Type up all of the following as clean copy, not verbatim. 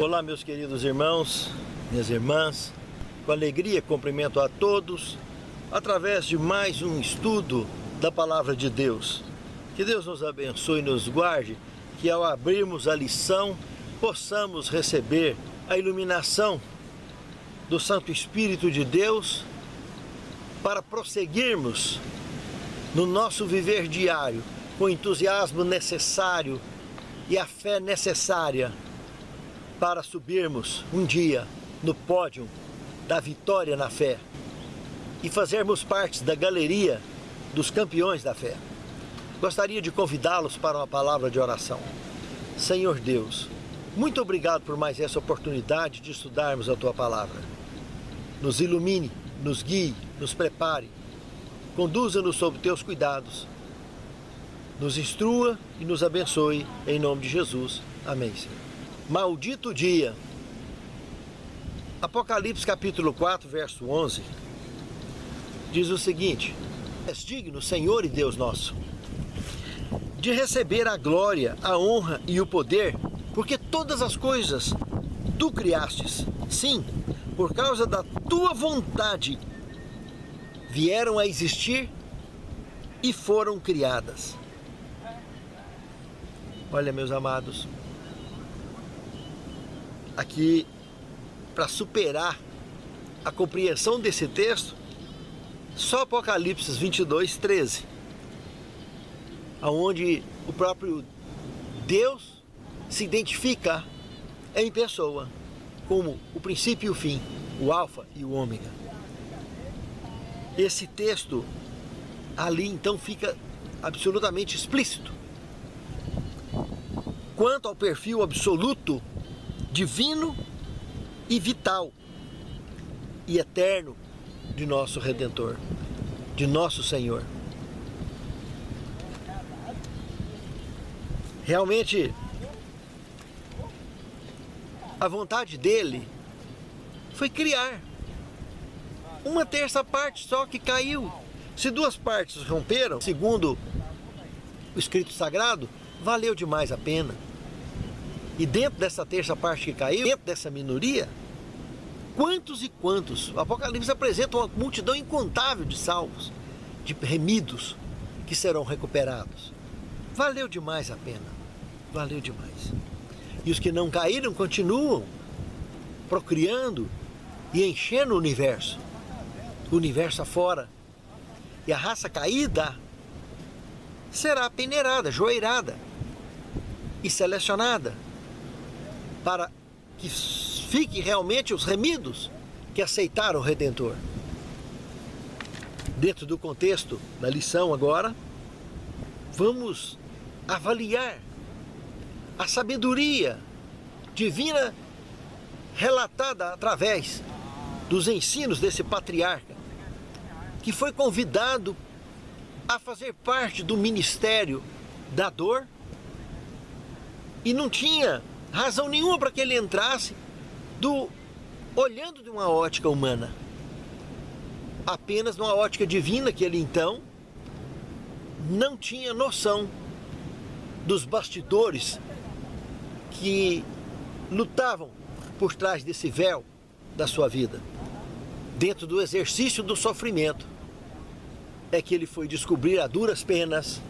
Olá, meus queridos irmãos, minhas irmãs, com alegria cumprimento a todos através de mais um estudo da Palavra de Deus. Que Deus nos abençoe e nos guarde, que ao abrirmos a lição possamos receber a iluminação do Santo Espírito de Deus para prosseguirmos no nosso viver diário com o entusiasmo necessário e a fé necessária para subirmos um dia no pódio da vitória na fé e fazermos parte da galeria dos campeões da fé. Gostaria de convidá-los para uma palavra de oração. Senhor Deus, muito obrigado por mais essa oportunidade de estudarmos a Tua Palavra. Nos ilumine, nos guie, nos prepare, conduza-nos sob Teus cuidados, nos instrua e nos abençoe, em nome de Jesus. Amém, Senhor. Maldito dia. Apocalipse capítulo 4, verso 11, diz o seguinte: És digno, Senhor e Deus nosso, de receber a glória, a honra e o poder, porque todas as coisas Tu criastes, sim, por causa da Tua vontade, vieram a existir e foram criadas. Olha, meus amados, aqui, para superar a compreensão desse texto, só Apocalipse 22, 13, onde o próprio Deus se identifica em pessoa como o princípio e o fim, o alfa e o ômega. Esse texto ali então fica absolutamente explícito quanto ao perfil absoluto, divino e vital e eterno de nosso Redentor, de nosso Senhor. Realmente, a vontade dele foi criar uma terça parte só que caiu. Se duas partes romperam, segundo o Escrito Sagrado, valeu demais a pena. E dentro dessa terça parte que caiu, dentro dessa minoria, quantos e quantos? O Apocalipse apresenta uma multidão incontável de salvos, de remidos, que serão recuperados. Valeu demais a pena, valeu demais. E os que não caíram continuam procriando e enchendo o universo afora. E a raça caída será peneirada, joeirada e selecionada para que fiquem realmente os remidos que aceitaram o Redentor. Dentro do contexto da lição agora, vamos avaliar a sabedoria divina relatada através dos ensinos desse patriarca, que foi convidado a fazer parte do ministério da dor e não tinha razão nenhuma para que ele entrasse olhando de uma ótica humana, apenas numa ótica divina, que ele então não tinha noção dos bastidores que lutavam por trás desse véu da sua vida. Dentro do exercício do sofrimento é que ele foi descobrir a duras penas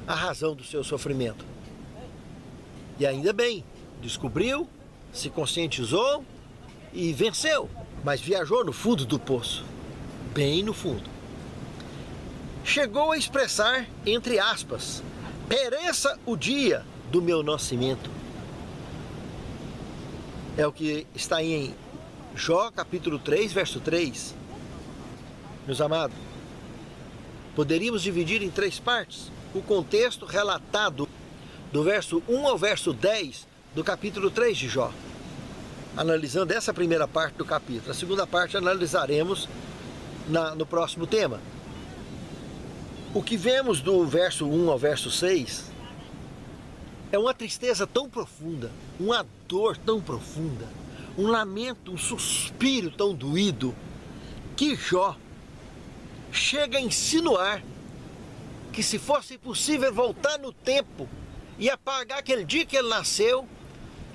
a razão do seu sofrimento. E ainda bem, descobriu, se conscientizou e venceu, mas viajou no fundo do poço, bem no fundo. Chegou a expressar, entre aspas, pereça o dia do meu nascimento. É o que está em Jó capítulo 3, verso 3. Meus amados, poderíamos dividir em três partes o contexto relatado do verso 1 ao verso 10 do capítulo 3 de Jó, analisando essa primeira parte do capítulo. A segunda parte analisaremos no próximo tema. O que vemos do verso 1 ao verso 6 é uma tristeza tão profunda, uma dor tão profunda, um lamento, um suspiro tão doído, que Jó chega a insinuar que se fosse possível voltar no tempo e apagar aquele dia que ele nasceu,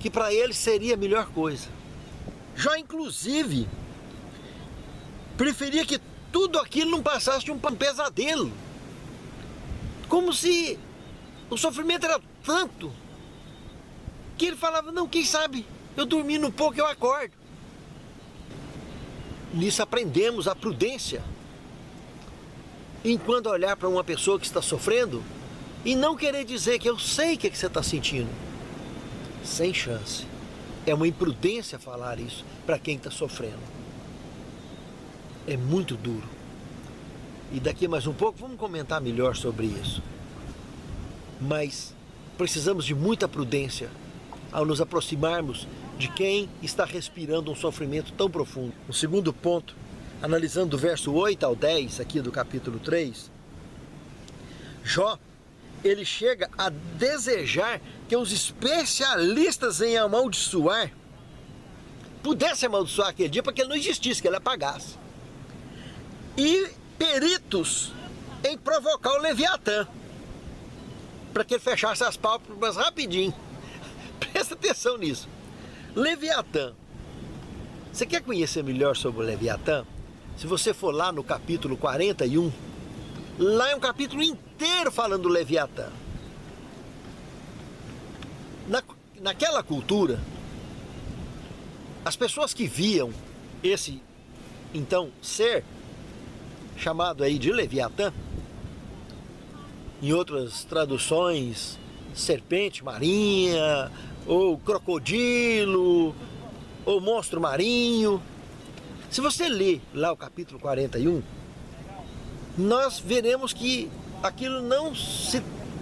que para ele seria a melhor coisa. Jó, inclusive, preferia que tudo aquilo não passasse de um pesadelo. Como se o sofrimento era tanto que ele falava, não, quem sabe, eu dormindo um pouco eu acordo. Nisso aprendemos a prudência. Enquanto olhar para uma pessoa que está sofrendo e não querer dizer que eu sei o que você está sentindo. Sem chance. É uma imprudência falar isso para quem está sofrendo. É muito duro. E daqui mais um pouco vamos comentar melhor sobre isso. Mas precisamos de muita prudência ao nos aproximarmos de quem está respirando um sofrimento tão profundo. O segundo ponto, analisando do verso 8 ao 10 aqui do capítulo 3, Jó, ele chega a desejar que os especialistas em amaldiçoar pudessem amaldiçoar aquele dia para que ele não existisse, que ele apagasse. E peritos em provocar o Leviatã, para que ele fechasse as pálpebras rapidinho. Presta atenção nisso. Leviatã. Você quer conhecer melhor sobre o Leviatã? Se você for lá no capítulo 41, lá é um capítulo inteiro falando do Leviatã. Naquela cultura, as pessoas que viam esse, então, ser chamado aí de Leviatã, em outras traduções, serpente marinha, ou crocodilo, ou monstro marinho. Se você ler lá o capítulo 41, nós veremos que aquilo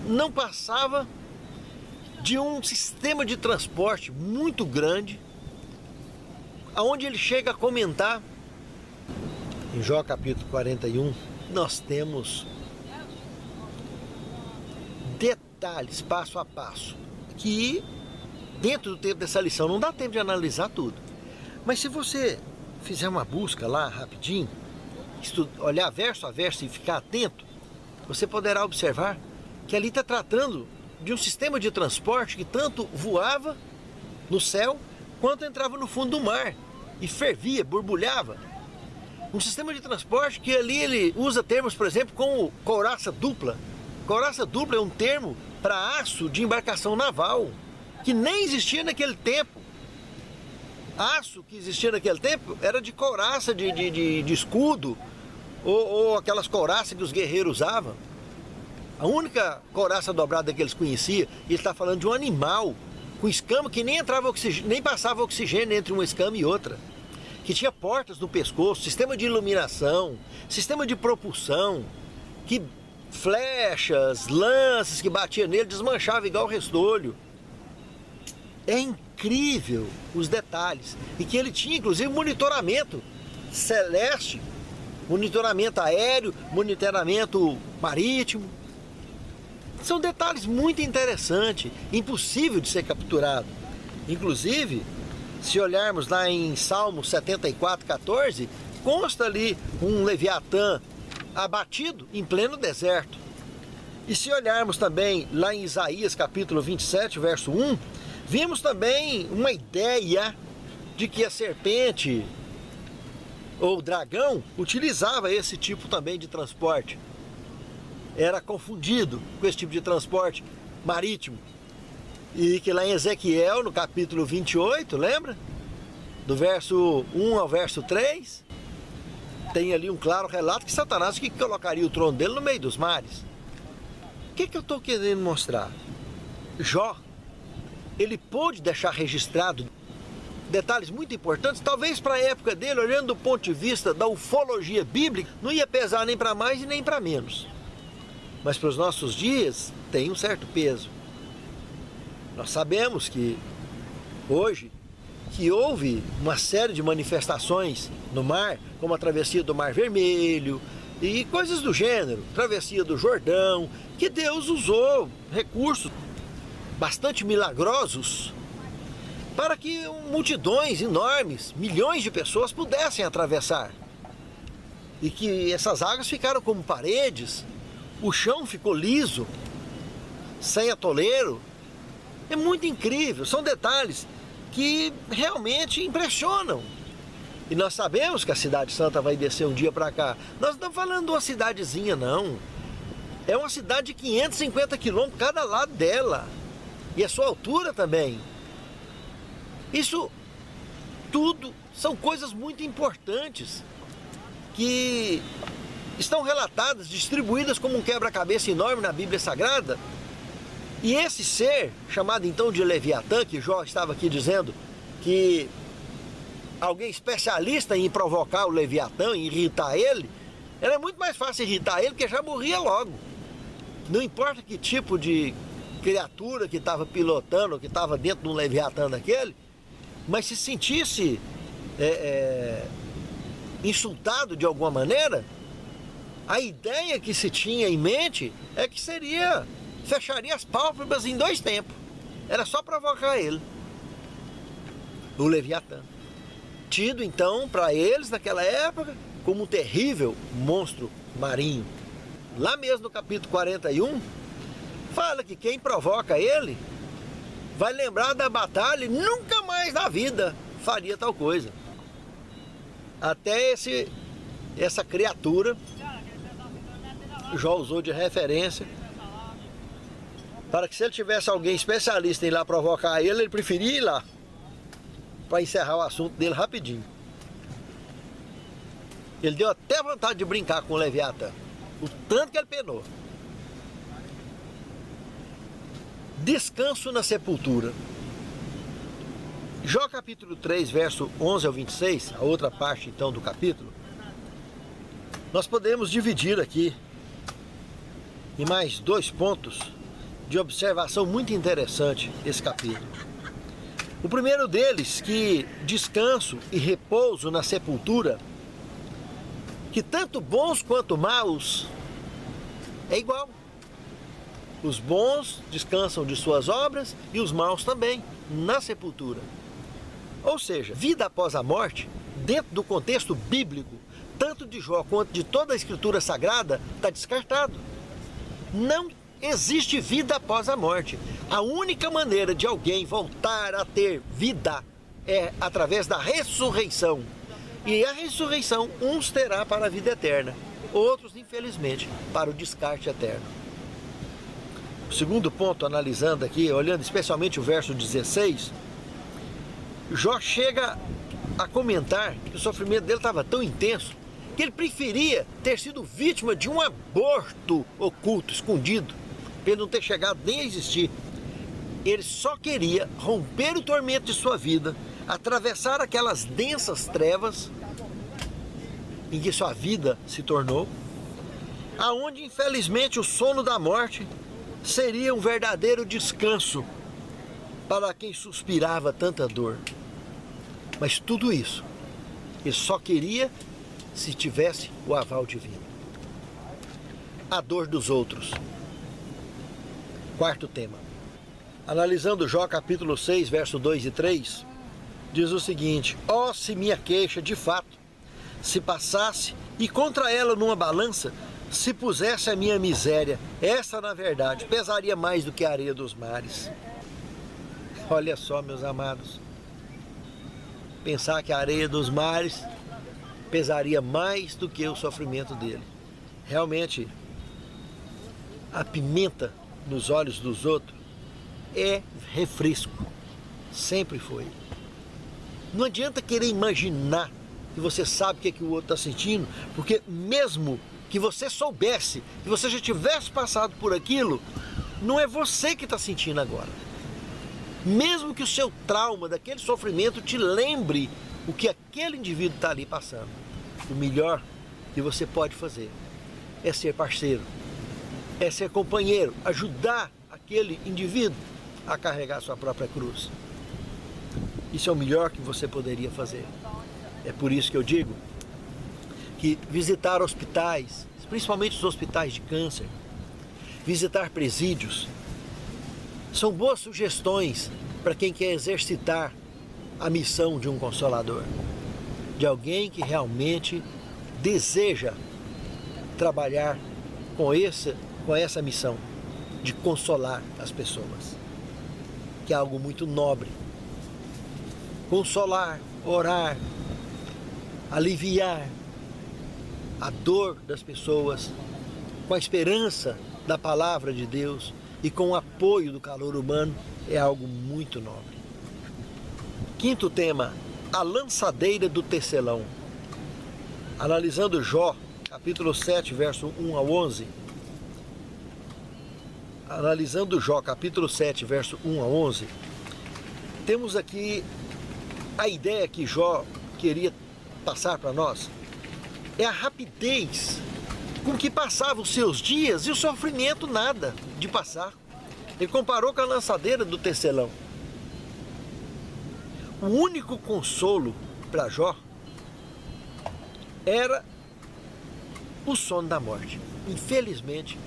não passava de um sistema de transporte muito grande, aonde ele chega a comentar, em Jó capítulo 41, nós temos detalhes, passo a passo, que dentro do tempo dessa lição não dá tempo de analisar tudo. Mas se você fizer uma busca lá rapidinho, olhar verso a verso e ficar atento, você poderá observar que ali está tratando de um sistema de transporte que tanto voava no céu quanto entrava no fundo do mar e fervia, borbulhava. Um sistema de transporte que ali ele usa termos, por exemplo, como couraça dupla. Couraça dupla é um termo para aço de embarcação naval, que nem existia naquele tempo. Aço que existia naquele tempo era de couraça de escudo, ou aquelas couraças que os guerreiros usavam. A única couraça dobrada que eles conheciam, ele está falando de um animal com escama que nem entrava oxigênio, nem passava oxigênio entre uma escama e outra, que tinha portas no pescoço, sistema de iluminação, sistema de propulsão, que flechas, lanças que batiam nele desmanchava igual restolho. É incrível os detalhes. E que ele tinha inclusive monitoramento celeste, monitoramento aéreo, monitoramento marítimo. São detalhes muito interessantes, impossível de ser capturado. Inclusive, se olharmos lá em Salmo 74:14, consta ali um Leviatã abatido em pleno deserto. E se olharmos também lá em Isaías capítulo 27, verso 1, vimos também uma ideia de que a serpente ou o dragão utilizava esse tipo também de transporte. Era confundido com esse tipo de transporte marítimo. E que lá em Ezequiel, no capítulo 28, lembra? Do verso 1 ao verso 3, tem ali um claro relato que Satanás que colocaria o trono dele no meio dos mares. O que eu estou querendo mostrar? Jó, ele pôde deixar registrado detalhes muito importantes, talvez para a época dele, olhando do ponto de vista da ufologia bíblica, não ia pesar nem para mais e nem para menos. Mas para os nossos dias, tem um certo peso. Nós sabemos que hoje, que houve uma série de manifestações no mar, como a travessia do Mar Vermelho e coisas do gênero, travessia do Jordão, que Deus usou recursos bastante milagrosos para que multidões enormes, milhões de pessoas pudessem atravessar. E que essas águas ficaram como paredes, o chão ficou liso, sem atoleiro. É muito incrível, são detalhes que realmente impressionam. E nós sabemos que a Cidade Santa vai descer um dia para cá. Nós não estamos falando de uma cidadezinha, não. É uma cidade de 550 quilômetros cada lado dela. E a sua altura também. Isso tudo são coisas muito importantes que estão relatadas, distribuídas como um quebra-cabeça enorme na Bíblia Sagrada. E esse ser, chamado então de Leviatã, que Jó estava aqui dizendo que alguém especialista em provocar o Leviatã, em irritar ele, era muito mais fácil irritar ele, porque já morria logo. Não importa que tipo de criatura que estava pilotando, que estava dentro de um Leviatã daquele, mas se sentisse insultado de alguma maneira, a ideia que se tinha em mente é que fecharia as pálpebras em 2 tempos. Era só provocar ele, o Leviatã. Tido então para eles naquela época como um terrível monstro marinho. Lá mesmo no capítulo 41, fala que quem provoca ele vai lembrar da batalha e nunca mais na vida faria tal coisa. Até essa criatura, Jó usou de referência, para que se ele tivesse alguém especialista em ir lá provocar ele preferia ir lá, para encerrar o assunto dele rapidinho. Ele deu até vontade de brincar com o Leviatã, o tanto que ele penou. Descanso na sepultura. Jó capítulo 3, verso 11 ao 26, a outra parte então do capítulo, nós podemos dividir aqui em mais 2 pontos de observação muito interessante esse capítulo. O primeiro deles, que descanso e repouso na sepultura, que tanto bons quanto maus é igual. Os bons descansam de suas obras e os maus também, na sepultura. Ou seja, vida após a morte, dentro do contexto bíblico, tanto de Jó quanto de toda a Escritura Sagrada, está descartado. Não existe vida após a morte. A única maneira de alguém voltar a ter vida é através da ressurreição. E a ressurreição, uns terá para a vida eterna, outros, infelizmente, para o descarte eterno. O segundo ponto, analisando aqui, olhando especialmente o verso 16, Jó chega a comentar que o sofrimento dele estava tão intenso que ele preferia ter sido vítima de um aborto oculto, escondido, para ele não ter chegado nem a existir. Ele só queria romper o tormento de sua vida, atravessar aquelas densas trevas em que sua vida se tornou, aonde infelizmente o sono da morte seria um verdadeiro descanso para quem suspirava tanta dor. Mas tudo isso ele só queria se tivesse o aval divino. A dor dos outros. Quarto tema. Analisando Jó capítulo 6, verso 2 e 3, diz o seguinte: ó, se minha queixa de fato se passasse e contra ela numa balança se pusesse a minha miséria, essa na verdade pesaria mais do que a areia dos mares. Olha só, meus amados, pensar que a areia dos mares pesaria mais do que o sofrimento dele. Realmente, a pimenta nos olhos dos outros é refresco, sempre foi. Não adianta querer imaginar que você sabe o que o outro está sentindo, porque mesmo que você soubesse, que você já tivesse passado por aquilo, não é você que está sentindo agora. Mesmo que o seu trauma daquele sofrimento te lembre o que aquele indivíduo está ali passando, o melhor que você pode fazer é ser parceiro, é ser companheiro, ajudar aquele indivíduo a carregar sua própria cruz. Isso é o melhor que você poderia fazer. É por isso que eu digo que visitar hospitais, principalmente os hospitais de câncer, visitar presídios, são boas sugestões para quem quer exercitar a missão de um consolador, de alguém que realmente deseja trabalhar com essa missão de consolar as pessoas, que é algo muito nobre, consolar, orar, aliviar a dor das pessoas com a esperança da palavra de Deus e com o apoio do calor humano é algo muito nobre. Quinto tema, a lançadeira do tecelão. Analisando Jó, capítulo 7, verso 1 ao 11. Analisando Jó, capítulo 7, verso 1 a 11, temos aqui a ideia que Jó queria passar para nós. É a rapidez com que passava os seus dias e o sofrimento nada de passar. Ele comparou com a lançadeira do tecelão. O único consolo para Jó era o sono da morte. Infelizmente,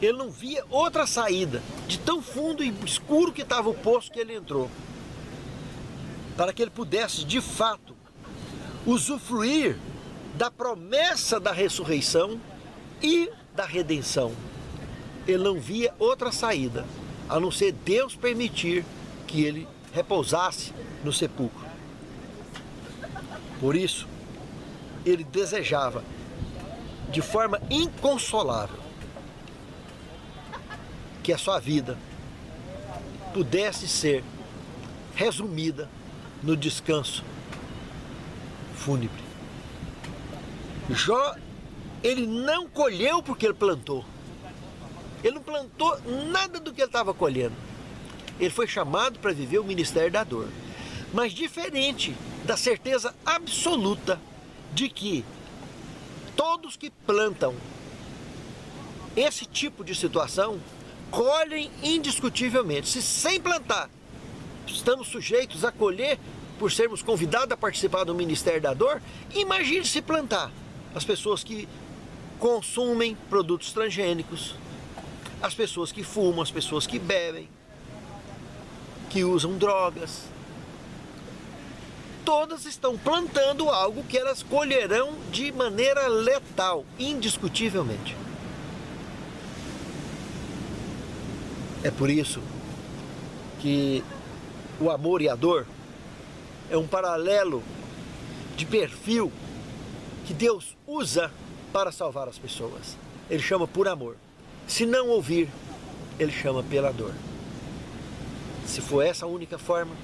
ele não via outra saída de tão fundo e escuro que estava o poço que ele entrou, para que ele pudesse, de fato, usufruir da promessa da ressurreição e da redenção. Ele não via outra saída, a não ser Deus permitir que ele repousasse no sepulcro. Por isso, ele desejava, de forma inconsolável, que a sua vida pudesse ser resumida no descanso fúnebre. Jó, ele não colheu porque ele plantou. Ele não plantou nada do que ele estava colhendo. Ele foi chamado para viver o ministério da dor. Mas diferente da certeza absoluta de que todos que plantam esse tipo de situação colhem indiscutivelmente. Se sem plantar estamos sujeitos a colher por sermos convidados a participar do ministério da dor, imagine se plantar. As pessoas que consumem produtos transgênicos, as pessoas que fumam, as pessoas que bebem, que usam drogas, todas estão plantando algo que elas colherão de maneira letal, indiscutivelmente. É por isso que o amor e a dor é um paralelo de perfil que Deus usa para salvar as pessoas. Ele chama por amor. Se não ouvir, ele chama pela dor. Se for essa a única forma,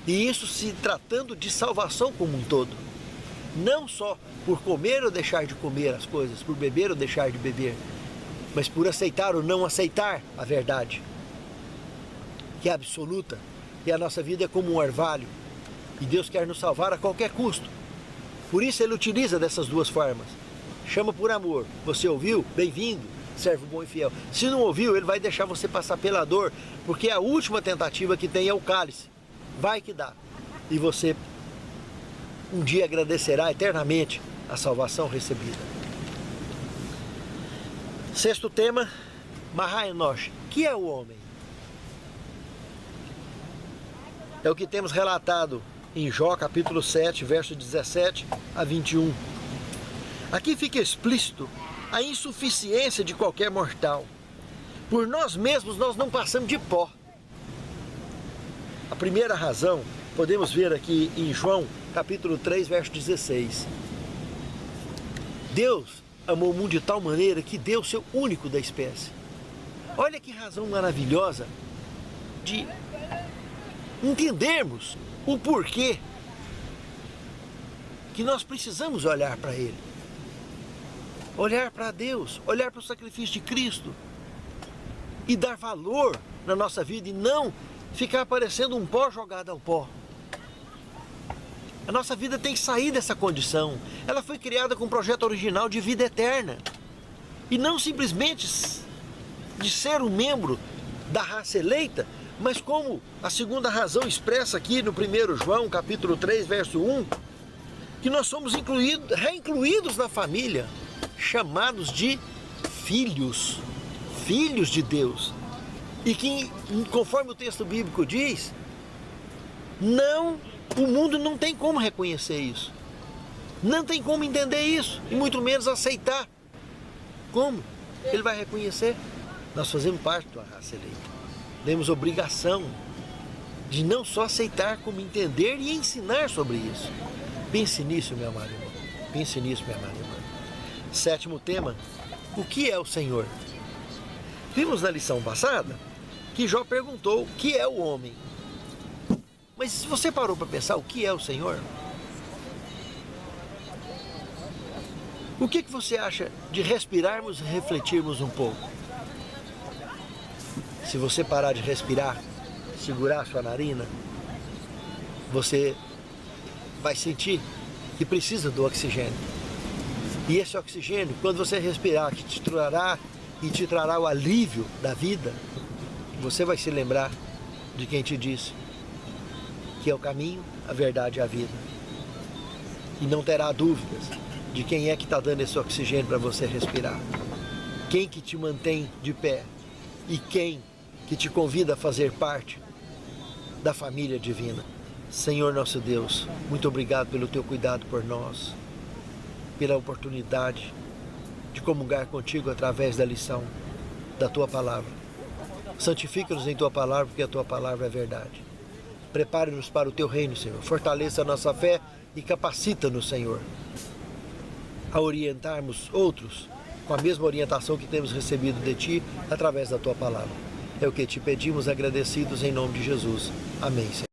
e isso se tratando de salvação como um todo, não só por comer ou deixar de comer as coisas, por beber ou deixar de beber, mas por aceitar ou não aceitar a verdade, que é absoluta, e a nossa vida é como um orvalho, e Deus quer nos salvar a qualquer custo. Por isso ele utiliza dessas duas formas. Chama por amor. Você ouviu? Bem-vindo, servo bom e fiel. Se não ouviu, ele vai deixar você passar pela dor, porque a última tentativa que tem é o cálice. Vai que dá. E você um dia agradecerá eternamente a salvação recebida. Sexto tema, Maha-Enosh. Que é o homem? É o que temos relatado em Jó, capítulo 7, verso 17 a 21. Aqui fica explícito a insuficiência de qualquer mortal. Por nós mesmos, nós não passamos de pó. A primeira razão, podemos ver aqui em João, capítulo 3, verso 16. Deus amou o mundo de tal maneira que deu o seu único da espécie. Olha que razão maravilhosa de entendermos o porquê que nós precisamos olhar para Ele. Olhar para Deus, olhar para o sacrifício de Cristo e dar valor na nossa vida e não ficar parecendo um pó jogado ao pó. A nossa vida tem que sair dessa condição. Ela foi criada com um projeto original de vida eterna e não simplesmente de ser um membro da raça eleita, mas como a segunda razão expressa aqui no 1 João, capítulo 3, verso 1, que nós somos reincluídos na família, chamados de filhos, filhos de Deus. E que, conforme o texto bíblico diz, o mundo não tem como reconhecer isso. Não tem como entender isso, e muito menos aceitar. Como? Ele vai reconhecer? Nós fazemos parte da raça eleita. Temos obrigação de não só aceitar, como entender e ensinar sobre isso. Pense nisso, meu amado irmão. Pense nisso, minha amada irmã. Sétimo tema, o que é o Senhor? Vimos na lição passada que Jó perguntou o que é o homem. Mas se você parou para pensar o que é o Senhor, o que você acha de respirarmos e refletirmos um pouco? Se você parar de respirar, segurar a sua narina, você vai sentir que precisa do oxigênio. E esse oxigênio, quando você respirar, que te trará o alívio da vida, você vai se lembrar de quem te disse que é o caminho, a verdade e a vida. E não terá dúvidas de quem é que está dando esse oxigênio para você respirar. Quem que te mantém de pé e quem que te convida a fazer parte da família divina. Senhor nosso Deus, muito obrigado pelo teu cuidado por nós, pela oportunidade de comungar contigo através da lição da tua palavra. Santifica-nos em tua palavra, porque a tua palavra é verdade. Prepare-nos para o teu reino, Senhor. Fortaleça a nossa fé e capacita-nos, Senhor, a orientarmos outros com a mesma orientação que temos recebido de ti através da tua palavra. É o que te pedimos agradecidos em nome de Jesus. Amém, Senhor.